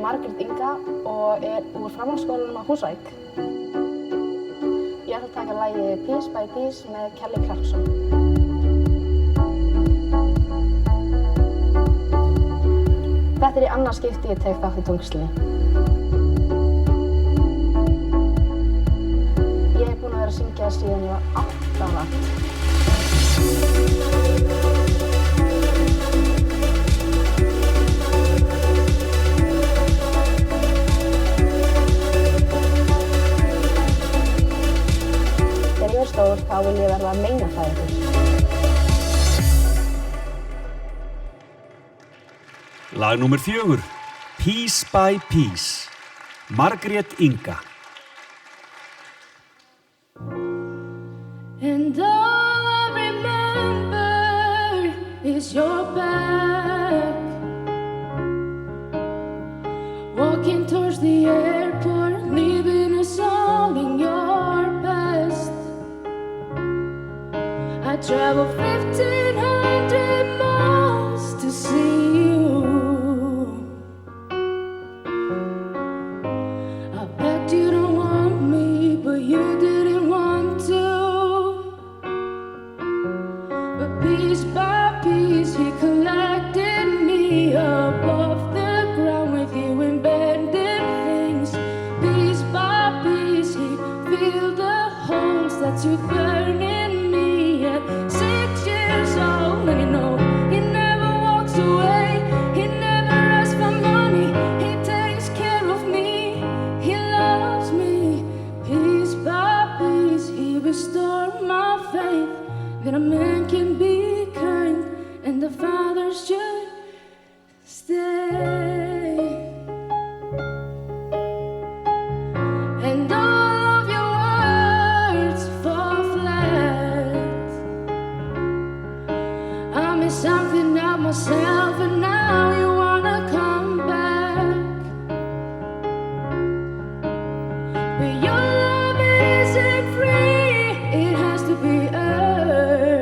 Margrét Inga og úr framhaldsskólanum á Húsavík. Ég ætla að taka lagið Piece by Piece með Kelly Clarkson. Þetta í annað skipti ég tek þátt í tónlistinni. Ég búin að vera að syngja síðan ég var 8 ára. Þegar ég var stór þá vil ég verða meinafræðingur. Lag númer 4, Piece by Piece, Margrét Inga. And all I remember is your back, walking towards the airport, leaving us all in your past. I traveled 1,500 miles to see you. I begged you to want me, but you didn't want to. But piece by piece, he collected me up off the ground with you in bending things. Piece by piece, he filled the holes that you burned in me at 6 years old. And you know, he never walks away, he never asks for money, he takes care of me, he loves me. Piece by piece, he restored my faith that a man can be kind and the father should stay. And all of your words fall flat. I miss something of myself and now you wanna come back. But your love isn't free, it has to be earned.